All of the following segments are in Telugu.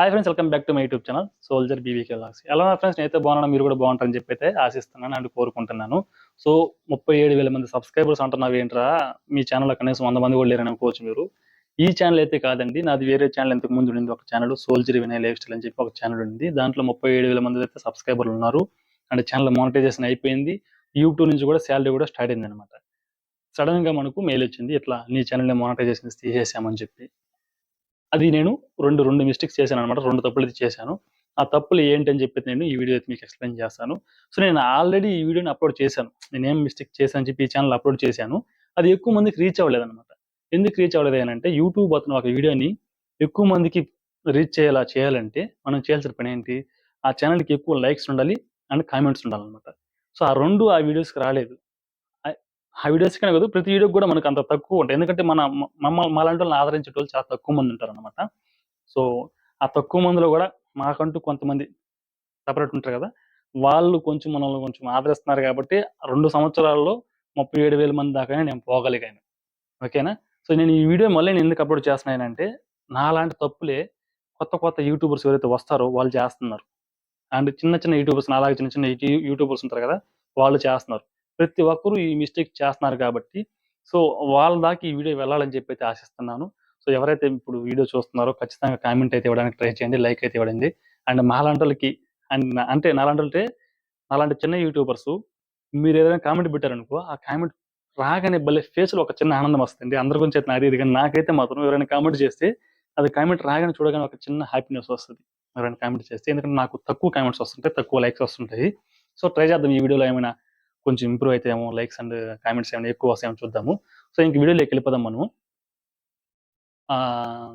Hi friends, welcome back to my YouTube channel soldier BVK vlogs. ఎలా ఉన్నారు ఫ్రెండ్స్? నేనైతే బాగున్నాను, మీరు కూడా బాగుంటారని చెప్పి అయితే ఆశిస్తున్నాను అండ్ కోరుకుంటున్నాను. సో 37,000 మంది సబ్స్క్రైబర్స్ అంటున్నావు ఏంట్రా, మీ ఛానల్లో కనీసం 100 మంది కూడా లేరని అనుకోవచ్చు మీరు. ఈ ఛానల్ అయితే కాదండి, నాది వేరే ఛానల్ ఇంతకు ముందు ఉండింది. ఒక channel soldier Vinay life style అని చెప్పి ఒక ఛానల్ ఉంది. దాంట్లో 37,000 మంది అయితే సబ్స్క్రైబర్లు ఉన్నారు అండ్ ఛానల్ మానిటైజేషన్ అయిపోయింది. యూట్యూబ్ నుంచి కూడా శాలరీ కూడా స్టార్ట్ అయింది అనమాట. సడన్ గా మనకు మెయిల్ వచ్చింది, ఇట్లా నీ ఛానల్ మానిటైజేషన్ తీసేసామని చెప్పి. అది నేను రెండు మిస్టేక్స్ చేశాననమాట. 2 తప్పులైతే చేశాను. ఆ తప్పులు ఏంటని చెప్పి నేను ఈ వీడియో అయితే మీకు ఎక్స్‌ప్లెయిన్ చేస్తాను. సో, నేను ఆల్రెడీ ఈ వీడియోని అప్‌లోడ్ చేశాను. నేనేం మిస్టేక్ చేశానని చెప్పి ఈ ఛానెల్‌లో అప్‌లోడ్ చేశాను. అది ఎక్కువ మందికి రీచ్ అవ్వలేదనమాట. ఎందుకు రీచ్ అవ్వలేదు అనంటే, యూట్యూబ్ అతను ఒక వీడియోని ఎక్కువ మందికి రీచ్ చేయాలంటే మనం చేయాల్సిన పనేంటి? ఆ ఛానెల్‌కి ఎక్కువ లైక్స్ ఉండాలి అండ్ కామెంట్స్ ఉండాలనమాట. సో, ఆ 2 ఆ వీడియోస్‌కి రాలేదు. ఆ వీడియోస్‌కనే కాదు, ప్రతి వీడియోకి కూడా మనకు అంత తక్కువ ఉంటాయి. ఎందుకంటే మాలాంటోళ్ళని ఆదరించేటోళ్ళు చాలా తక్కువ మంది ఉంటారనమాట. సో, ఆ తక్కువ మందిలో గూడా మాకంటూ కొంతమంది సెపరేట్ ఉంటారు గదా! వాళ్ళు కొంచెం మనల్ని కొంచెం ఆదరిస్తున్నారు గాబట్టి 2 సంవత్సరాల్లో 37,000 మంది దాకానే నేను పోగలిగాను. ఓకేనా? సో, నేను ఈ వీడియో మళ్ళీ నేనెందుకు అప్‌లోడ్ చేస్తున్నానంటే, నాలాంటి తప్పులే కొత్త యూట్యూబర్స్ ఎవరైతే వస్తారో వాళ్ళు చేస్తున్నారు. అండ్ చిన్న యూట్యూబర్స్ నాలాగా చిన్న యూట్యూబర్స్ ఉంటారు కదా! వాళ్ళు చేస్తున్నారు. ప్రతి ఒక్కరు ఈ మిస్టేక్ చేస్తున్నారు కాబట్టి, సో, వాళ్ళ దాకా ఈ వీడియో వెళ్ళాలని చెప్పైతే ఆశిస్తున్నాను. సో, ఎవరైతే ఇప్పుడు వీడియో చూస్తున్నారో ఖచ్చితంగా కామెంట్ అయితే ఇవ్వడానికి ట్రై చేయండి. లైక్ అయితే ఇవ్వండి. అండ్ మాలాంటోళ్ళకి అండ్ అంటే నాలాంటోళ్ళంటే నాలాంటి చిన్న యూట్యూబర్సు మీరేదైనా కామెంట్ పెట్టారనుకో, ఆ కామెంట్ రాగానే భలే ఫేస్‌లో ఒక చిన్న ఆనందం వస్తదండి. అందరి గురించి అయితే నాది ఇది గాని నాకైతే మాత్రం ఎవరైనా కామెంట్ చేస్తే, అది కామెంట్ రాగానే చూడగానే ఒక చిన్న హ్యాపీనెస్ వస్తది. ఎవరైనా కామెంట్ చేస్తే. ఎందుకంటే నాకు తక్కువ కామెంట్స్ వస్తుంటాయి. తక్కువ లైక్స్ వస్తుంటాయి. సో, ట్రై చేద్దాం, ఈ వీడియోలో ఏమైనా కొంచెం ఇంప్రూవ్ అయితాయేమో, లైక్స్ అండ్ కామెంట్స్ ఏమైనా ఎక్కువ వస్తాయేమో చూద్దాము. సో, ఇంక వీడియోలోకి వెళ్ళిపోదాం మనము.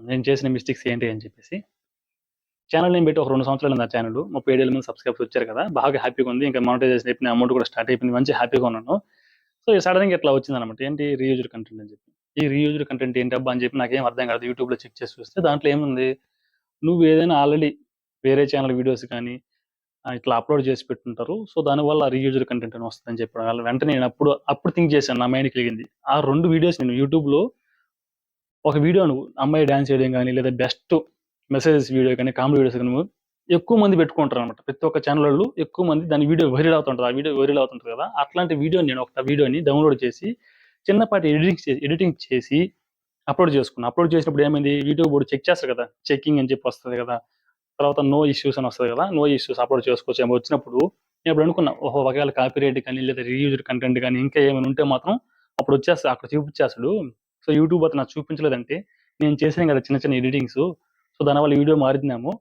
నేను చేసిన మిస్టేక్స్ ఏంటి అని చెప్పేసి. ఛానెల్ నేమ్ పెట్టి ఒక 2 సంవత్సరాలైంది ఆ ఛానెల్. 37,000 మంది సబ్‌స్క్రైబర్స్ వచ్చారు కదా! బాగా హ్యాపీగా ఉంది. ఇంకా మానిటైజేషన్ అయిపోయింది. అమౌంట్ కూడా స్టార్ట్ అయిపోయింది. మంచి హ్యాపీగా ఉన్నాను. సో, సడెన్‌గా ఇట్లా వచ్చిందనమాట. ఏంటి, రీయూజ్డ్ కంటెంట్ అని చెప్పి. ఈ రీయూజ్డ్ కంటెంట్ ఏంటబ్బా అని చెప్పి నాకేం అర్థం కాదు. యూట్యూబ్‌లో చెక్ చేసి చూస్తే దాంట్లో ఏముంది, నువ్వు ఏదైనా ఆల్రెడీ వేరే ఛానెల్ వీడియోస్ కానీ ఇట్లా అప్‌లోడ్ చేసి పెట్టుంటారు. సో, దానివల్ల రీయూజ్డ్ కంటెంట్ అని వస్తదని చెప్పడం వల్ల వెంటనే నేను అప్పుడు థింక్ చేశాను. నా మైండ్‌కి కలిగింది. ఆ 2 వీడియోస్ నేను యూట్యూబ్‌లో ఒక వీడియో నువ్వు అమ్మాయి డాన్స్ చేయడం గాని, లేదా బెస్ట్ మెసేజెస్ వీడియో గాని, కామెడీ వీడియోస్ గాని ఎక్కువ మంది పెట్టుకుంటారనమాట. ప్రతి ఒక్క ఛానెలోళ్ళు ఎక్కువ మంది దాని వీడియో వైరల్ అవుతుంటది. ఆ వీడియో వైరల్ అవుతుంటది కదా! అట్లాంటి వీడియోని నేను ఒక వీడియోని డౌన్‌లోడ్ చేసి చిన్నపాటి ఎడిటింగ్ చేసి అప్‌లోడ్ చేసుకున్నా. అప్‌లోడ్ చేసినప్పుడు ఏమైంది, యూట్యూబ్ వోడు చెక్ చేస్తారు కదా! చెకింగ్ అని చెప్పి వస్తది కదా! తర్వాత నో ఇష్యూస్ అని వస్తది కదా! నో ఇష్యూస్ అప్‌లోడ్ చేసుకోవచ్చు ఏమో వచ్చినప్పుడు నేనప్పుడు అనుకున్నా, ఓహో! ఒకవేళ కాపీరైట్ కానీ, లేదా రీయూజ్డ్ కంటెంట్ గాని ఇంకా ఏమైనా ఉంటే మాత్రం అప్పుడు వచ్చేస్తది. అక్కడ చూపిచ్చేస్తడు. సో, యూట్యూబ్ అతను నాకు చూపించలేదంటే, నేను చేశాను కదా చిన్న ఎడిటింగ్సు. సో, దానివల్ల వీడియో మారిందేమో,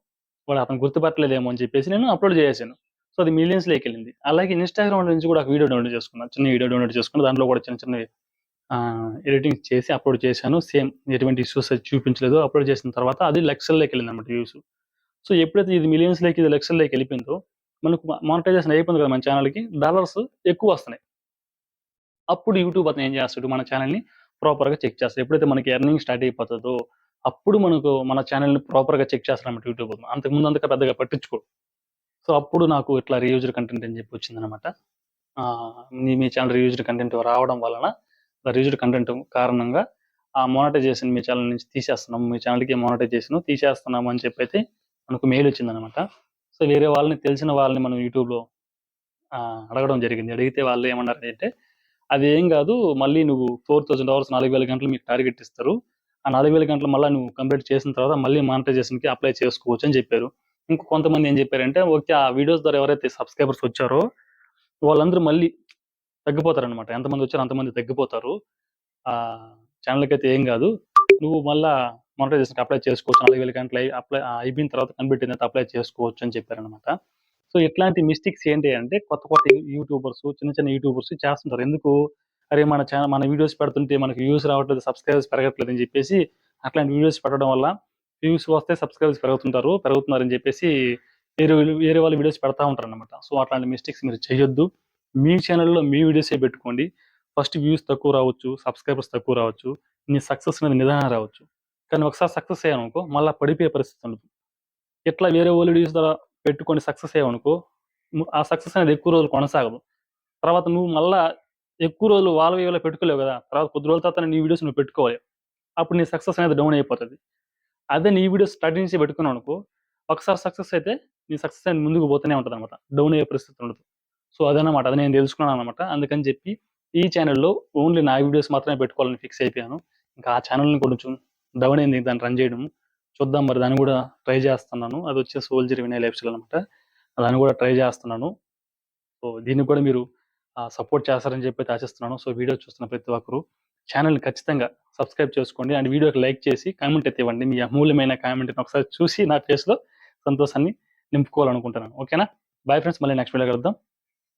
వాడు అతను గుర్తుపట్టలేదేమో అని చెప్పేసి నేను అప్‌లోడ్ చేసేసాను. సో, అది మిలియన్స్‌లోకెళ్ళింది. అలాగే ఇన్‌స్టాగ్రామ్ నుంచి కూడా ఒక వీడియో డౌన్‌లోడ్ చేసుకున్నా. చిన్న వీడియో డౌన్‌లోడ్ చేసుకొని దాంట్లో కూడా చిన్నవి ఎడిటింగ్ చేసి అప్‌లోడ్ చేశాను. సేమ్ ఎటువంటి ఇష్యూస్ అయితే చూపించలేదు. అప్‌లోడ్ చేసిన తర్వాత అది లక్షల్లోకెళ్ళిందన్నమాట వ్యూస్. సో, ఎప్పుడైతే ఇది మిలియన్స్‌లోకి, ఇది లక్షల్లోకెళ్ళిపోయిందో, మనకు మానిటైజేషన్ అయిపోయింది కదా మన ఛానెల్‌కి. డాలర్స్ ఎక్కువొస్తున్నాయి. అప్పుడు యూట్యూబ్ అతను ఏం చేస్తాడు, మన ఛానెల్‌ని ప్రాపర్‌గా చెక్ చేస్తాడు. ఎప్పుడైతే మనకి ఎర్నింగ్ స్టార్ట్ అయిపోతదో, అప్పుడు మనకు మన ఛానెల్‌ని ప్రాపర్‌గా చెక్ చేస్తాడన్నమాట యూట్యూబ్ అతను. అంతకుముందు అంతగా పెద్దగా పట్టించుకోడు. సో, అప్పుడు నాకు ఇట్లా రీయూజ్డ్ కంటెంట్ అని చెప్పి వచ్చిందన్నమాట. మీ ఛానెల్ రీయూజ్డ్ కంటెంట్ రావడం వలన, రీయూజ్డ్ కంటెంట్ కారణంగా ఆ మోనటైజేషన్ మీ ఛానెల్ నుంచి తీసేస్తున్నాం. మీ ఛానెల్‌కి మోనటైజేషన్ తీసేస్తున్నాం అని చెప్పైతే మనకు మెయిల్ వచ్చిందన్నమాట. సో, వేరే వాళ్ళని, తెలిసిన వాళ్ళని మనం యూట్యూబ్‌లో అడగడం జరిగింది. అడిగితే వాళ్ళు ఏమన్నారంటే, "అదేం గాదు. మళ్ళీ నువ్వు 4000 అవర్స్ 4000 గంటలు మీకు టార్గెట్ ఇస్తారు. ఆ 4000 గంటలు మళ్ళా నువ్వు కంప్లీట్ చేసిన తర్వాత మళ్ళీ మానిటైజేషన్‌కి అప్లై చేసుకోవచ్చు" అని చెప్పారు. ఇంక కొంతమంది ఏం చెప్పారంటే, ఓకే, ఆ వీడియోస్ ద్వారా ఎవరైతే సబ్‌స్క్రైబర్స్ వచ్చారో వాళ్ళందరూ మళ్ళీ తగ్గిపోతారనమాట. ఎంతమంది వచ్చారో అంతమంది తగ్గిపోతారు. ఛానెల్‌కైతే ఏం గాదు. నువ్వు మళ్ళా మానిటైజేషన్‌కి అప్లై చేసుకోవచ్చు. 4000 గంటలు అయిపోయిన తర్వాత కనిపెట్టిన తర్వాత అప్లై చేసుకోవచ్చు అని చెప్పారనమాట. సో, ఇట్లాంటి మిస్టేక్స్ ఏంటి అంటే కొత్త యూట్యూబర్స్, చిన్న యూట్యూబర్స్ చేస్తుంటారు. ఎందుకు? అరే, మన వీడియోస్ పెడుతుంటే మనకి వ్యూస్ రావట్లేదు, సబ్‌స్క్రైబర్స్ పెరగట్లేదు అని చెప్పేసి అట్లాంటి వీడియోస్ పెట్టడం వల్ల వ్యూస్ వస్తే సబ్‌స్క్రైబర్స్ పెరుగుతున్నారని చెప్పేసి వేరే వాళ్ళ వీడియోస్ పెడతా ఉంటారనమాట. సో, అట్లాంటి మిస్టేక్స్ మీరు చేయొద్దు. మీ ఛానెల్‌లో మీ వీడియోసే పెట్టుకోండి. ఫస్ట్ వ్యూస్ తక్కువ రావచ్చు, సబ్‌స్క్రైబర్స్ తక్కువ రావచ్చు. నీ సక్సెస్ అనేది నిదానంగా రావచ్చు. కానీ ఒకసారి సక్సెస్ అయ్యావనుకో మళ్ళా పడిపోయే పరిస్థితి ఉండదు. ఇట్లా వేరే వాళ్ళ వీడియోస్ ద్వారా పెట్టుకొని సక్సెస్ అయ్యావనుకో, ఆ సక్సెస్ అనేది ఎక్కువ రోజులు కొనసాగదు. తర్వాత నువ్వు మళ్ళా ఎక్కువ రోజులు వాళ్ళవి వీళ్ళవి పెట్టుకోలేవు గదా! తర్వాత కొద్ది రోజుల తర్వాత నీ వీడియోస్ నువ్వు పెట్టుకోవాలి. అప్పుడు నీ సక్సెస్ అనేది డౌన్ అయిపోతది. అదే నీ వీడియోస్ స్టార్టింగ్ నుంచి పెట్టుకున్నావనుకో, ఒకసారి సక్సెస్ అయితే నీ సక్సెస్ అని ముందుకు పోతూనే ఉంటదనమాట. డౌన్ అయ్యే పరిస్థితి ఉండదు. సో అదనమాట. అది నేను తెలుసుకున్నాననమాట. అందుకని చెప్పి ఈ ఛానెల్‌లో ఓన్లీ నా వీడియోస్ మాత్రమే పెట్టుకోవాలని ఫిక్స్ అయిపోయాను. ఇంకా ఆ ఛానెల్‌ని కొంచెం డౌన్ అయింది దాన్ని రన్ చేయడం. చూద్దాం మరి దాన్ని కూడా ట్రై చేస్తున్నాను. అదొచ్చేసి సోల్జర్ వినయ్ లైఫ్ స్టైల్ అనమాట. దాన్ని కూడా ట్రై చేస్తున్నాను. సో దీనికి కూడా మీరు సపోర్ట్ చేస్తారని చెప్పి అయితే ఆశిస్తున్నాను. సో వీడియో చూస్తున్న ప్రతి ఒక్కరు ఛానల్‌ని ఖచ్చితంగా సబ్స్క్రైబ్ చేసుకోండి. అండ్ వీడియోకి లైక్ చేసి కామెంట్ అయితే ఇవ్వండి. మీ అమూల్యమైన కామెంట్‌ని ఒకసారి చూసి నా ఫేస్‌లో సంతోషాన్ని నింపుకోవాలనుకుంటున్నాను. ఓకేనా? Bye friends. మళ్ళీ నెక్స్ట్ వీడియోలో కలుద్దాం.